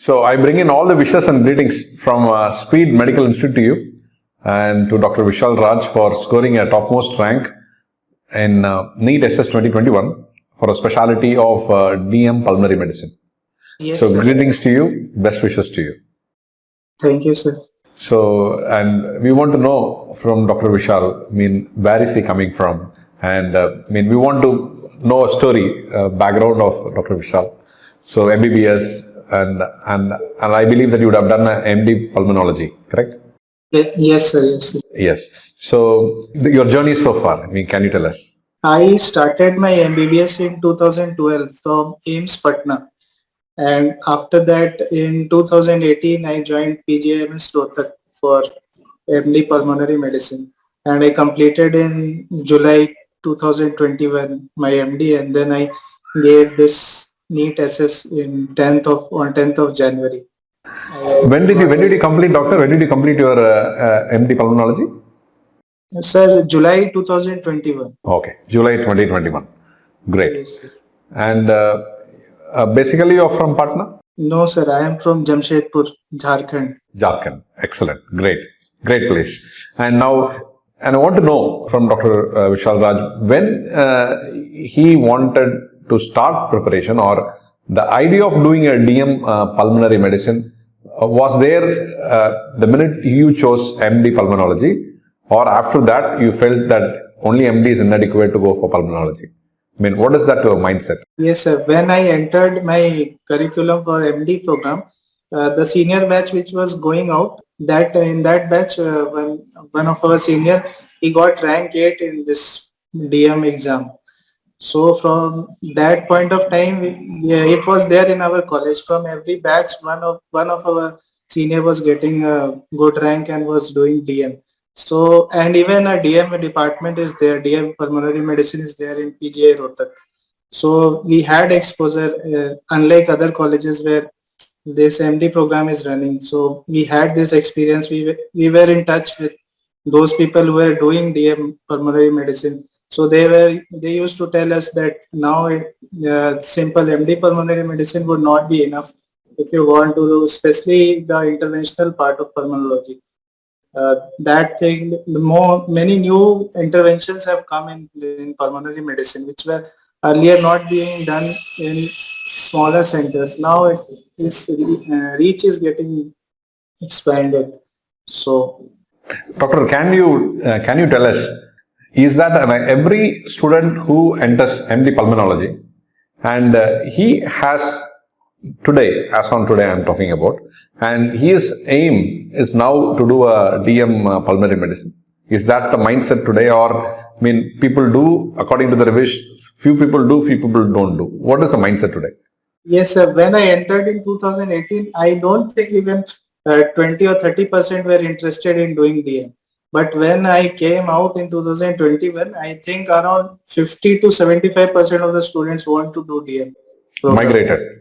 So I bring in all the wishes and greetings from Speed Medical Institute to you and to Dr. Vishal Raj for scoring a topmost rank in NEET SS 2021 for a specialty of DM Pulmonary Medicine. Yes, so sir. Greetings to you, best wishes to you. Thank you, sir. So, and we want to know from Dr. Vishal, where is he coming from? And we want to know a story, background of Dr. Vishal. So, MBBS, and I believe that you would have done an MD Pulmonology, correct? Yes, sir. Yes, sir. Yes. So, your journey so far, can you tell us? I started my MBBS in 2012 from AIIMS Patna. And after that, in 2018, I joined PGIMS Rohtak for MD Pulmonary Medicine. And I completed in July 2021 my MD, and then I gave this NEET SS on 10th of January. When did you complete, doctor? When did you complete your MD Pulmonology? Sir, July 2021. Okay, July 2021. Great. Yes. And basically you're from Patna? No, sir. I am from Jamshedpur, Jharkhand. Jharkhand. Excellent. Great. Great place. And now, and I want to know from Dr. Vishal Raj, when he wanted to start preparation, or the idea of doing a DM pulmonary medicine was there the minute you chose MD pulmonology, or after that you felt that only MD is inadequate to go for pulmonology? What is that your mindset? Yes, sir. When I entered my curriculum for MD program, the senior batch which was going out, that in that batch, one of our senior, he got rank 8 in this DM exam. So from that point of time, it was there in our college. From every batch, one of our senior was getting a good rank and was doing DM. So, and even a DM department is there, DM Pulmonary Medicine is there in PGI Rohtak. So we had exposure, unlike other colleges where this MD program is running. So we had this experience. We were in touch with those people who were doing DM Pulmonary Medicine. So they used to tell us that now simple MD Pulmonary Medicine would not be enough if you want to do, especially the interventional part of pulmonology. Many new interventions have come in pulmonary medicine, which were earlier not being done in smaller centers. Now its reach is getting expanded. So, doctor, can you tell us, is that every student who enters MD pulmonology and he has today, as on today I'm talking about, and his aim is now to do a DM pulmonary medicine. Is that the mindset today, or people do according to the revision? Few people do, few people don't do. What is the mindset today? Yes, sir. When I entered in 2018, I don't think even 20 or 30% were interested in doing DM. But when I came out in 2021, I think around 50 to 75% of the students want to do DM program. Migrated.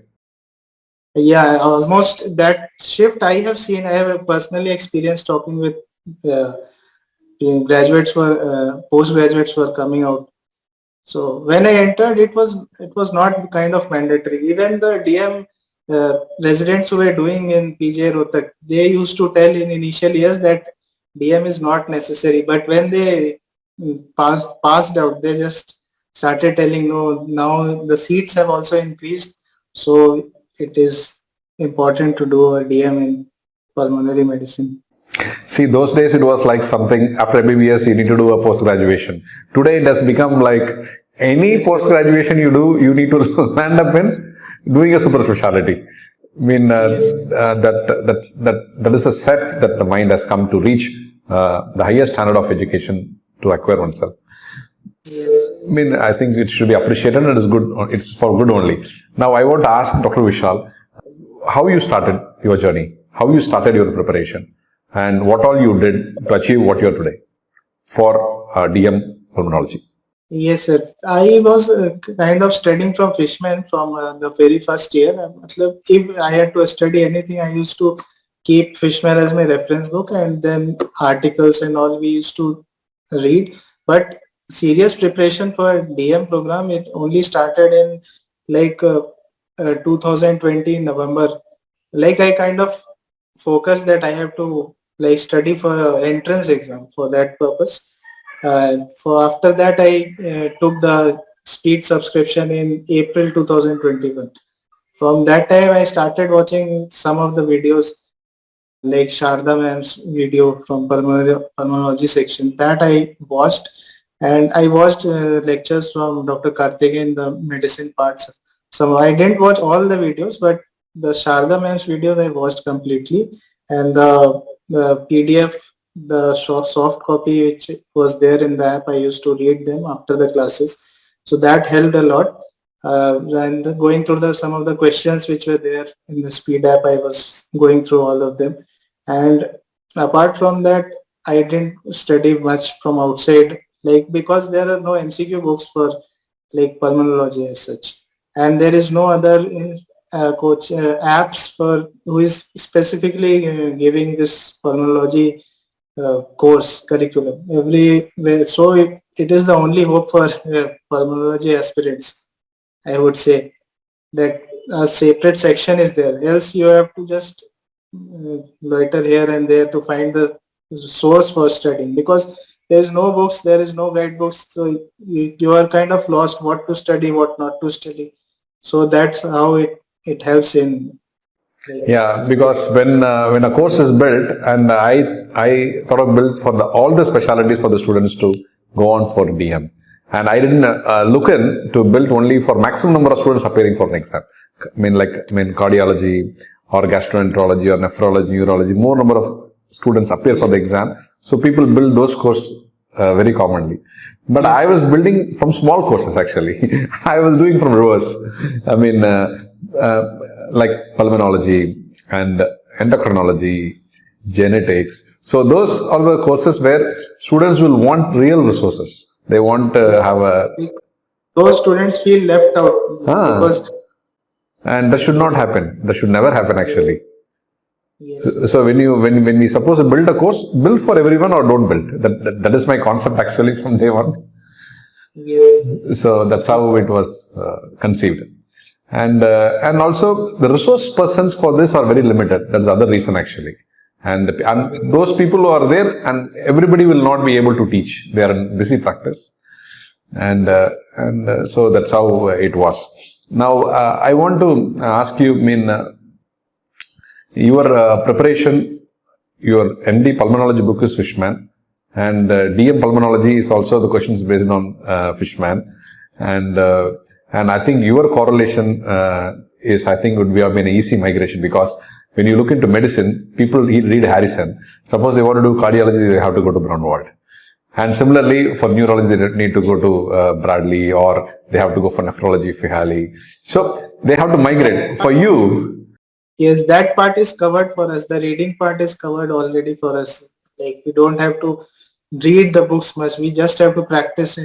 Yeah, almost that shift I have seen. I have personally experienced talking with graduates postgraduates were coming out. So when I entered, it was not kind of mandatory. Even the DM residents who were doing in PJ Rohtak, they used to tell in initial years that DM is not necessary. But when they passed out, they just started telling, no, now the seats have also increased. So it is important to do a DM in pulmonary medicine. See, those days it was like something, after MBBS you need to do a post-graduation. Today it has become like any post-graduation you do, you need to land up in doing a super specialty. That is a set that the mind has come to reach the highest standard of education to acquire oneself. Yes. I think it should be appreciated, and it is good. It's for good only. Now, I want to ask Dr. Vishal, how you started your journey, how you started your preparation, and what all you did to achieve what you are today for DM pulmonology. Yes, sir. I was kind of studying from Fishman from the very first year. If I had to study anything, I used to keep Fishman as my reference book, and then articles and all we used to read. But serious preparation for DM program, it only started in like 2020 November. like I kind of focused that I have to like study for an entrance exam for that purpose. For after that, I took the speed subscription in April 2021. From that time, I started watching some of the videos like Sharda ma'am's video from pulmonology section that I watched, and I watched lectures from Dr. Karthik in the medicine parts. So I didn't watch all the videos, but the Sharda ma'am's videos I watched completely, and the PDF, the soft copy which was there in the app, I used to read them after the classes. So that helped a lot. And going through some of the questions which were there in the speed app, I was going through all of them. And apart from that, I didn't study much from outside, like because there are no MCQ books for like pulmonology as such, and there is no other coach apps for who is specifically giving this pulmonology course curriculum everywhere. So it is the only hope for pulmonology aspirants, I would say, that a separate section is there. Else you have to just loiter here and there to find the source for studying, because there is no books, there is no guidebooks. So you are kind of lost what to study, what not to study. So that's how it helps in. Yeah, because when a course is built, and I thought of built for all the specialities for the students to go on for DM, and I didn't look in to build only for maximum number of students appearing for an exam. I mean cardiology or gastroenterology or nephrology, neurology, more number of students appear for the exam. So people build those courses very commonly. But I was building from small courses actually. I was doing from reverse. I mean, like pulmonology and endocrinology, genetics. So those are the courses where students will want real resources. They want to have a... Those students feel left out because... And that should not happen. That should never happen actually. Yes. So when we suppose to build a course, build for everyone or don't build. That is my concept actually from day one. Yes. So that's how it was conceived. And also the resource persons for this are very limited. That's the other reason actually. And those people who are there, and everybody will not be able to teach. They are in busy practice. And so that's how it was. Now, I want to ask you, your preparation, your MD pulmonology book is Fishman, and DM pulmonology is also the questions based on Fishman, and I think your correlation is, I think, would have been an easy migration, because when you look into medicine, people read Harrison. Suppose they want to do cardiology, they have to go to Brownwald. And similarly, for neurology, they need to go to Bradley, or they have to go for nephrology, Fihali. So they have to migrate. For you... Yes, that part is covered for us. The reading part is covered already for us. Like, we don't have to read the books much. We just have to practice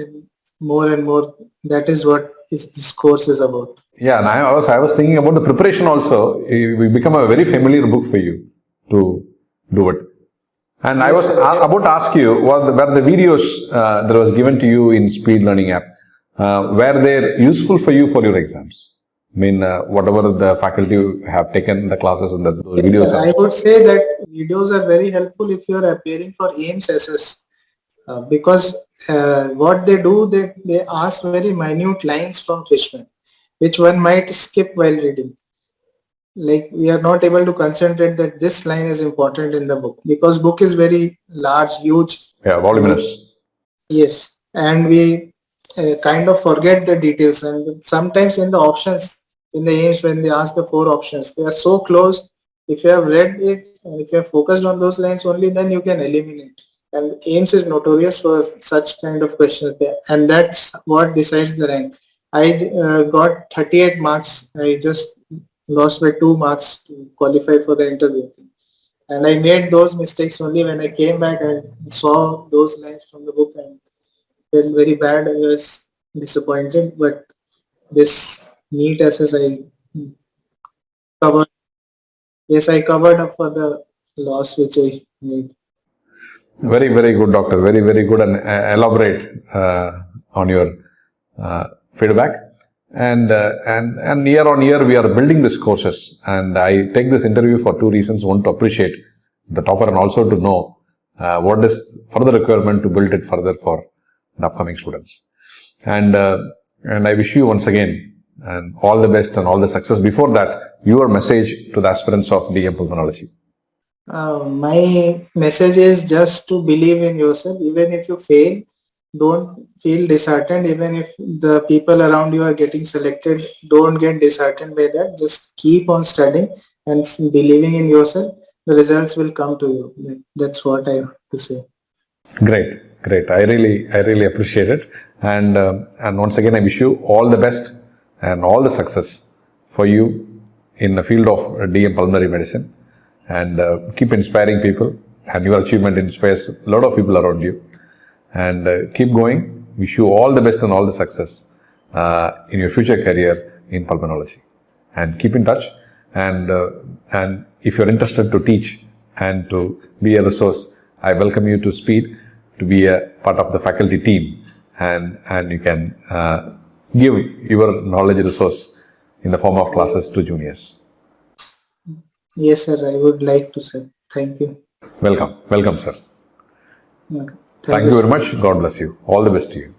more and more. That is what this course is about. Yeah, and I was thinking about the preparation also. It will become a very familiar book for you to do it. And yes, I was about to ask you, were the videos that was given to you in Speed Learning app, were they useful for you for your exams? I mean, whatever the faculty have taken the classes and those videos. I would say that videos are very helpful if you are appearing for AIMS SS, because what they do, they ask very minute lines from Fishman, which one might skip while reading. Like, we are not able to concentrate that this line is important in the book, because book is very large, huge. Yeah, voluminous. Yes, and we kind of forget the details, and sometimes in the options, in the aims, when they ask the 4 options, they are so close. If you have read it, if you have focused on those lines only, then you can eliminate. And AIMS is notorious for such kind of questions there, and that's what decides the rank. I got 38 marks. I just lost by 2 marks to qualify for the interview. And I made those mistakes only when I came back and saw those lines from the book, and felt very bad. I was disappointed, but this NEET SS I covered. Yes, I covered up for the loss which I made. Very, very good, doctor. Very, very good and elaborate on your feedback. And year on year we are building these courses, and I take this interview for two reasons: one, to appreciate the topper, and also to know what is further requirement to build it further for the upcoming students. And I wish you once again and all the best and all the success. Before that, your message to the aspirants of DM Pulmonology. My message is just to believe in yourself. Even if you fail, don't feel disheartened. Even if the people around you are getting selected, don't get disheartened by that. Just keep on studying and believing in yourself. The results will come to you. That's what I have to say. Great, great. I really appreciate it. And once again, I wish you all the best and all the success for you in the field of DM pulmonary medicine. And keep inspiring people. And your achievement inspires a lot of people around you. And keep going. Wish you all the best and all the success in your future career in pulmonology. And keep in touch. And if you're interested to teach and to be a resource, I welcome you to SPEED to be a part of the faculty team, and you can give your knowledge resource in the form of classes to juniors. Yes, sir. I would like to, sir. Thank you. Welcome, sir. Yeah. Thank you sir. very much. God bless you. All the best to you.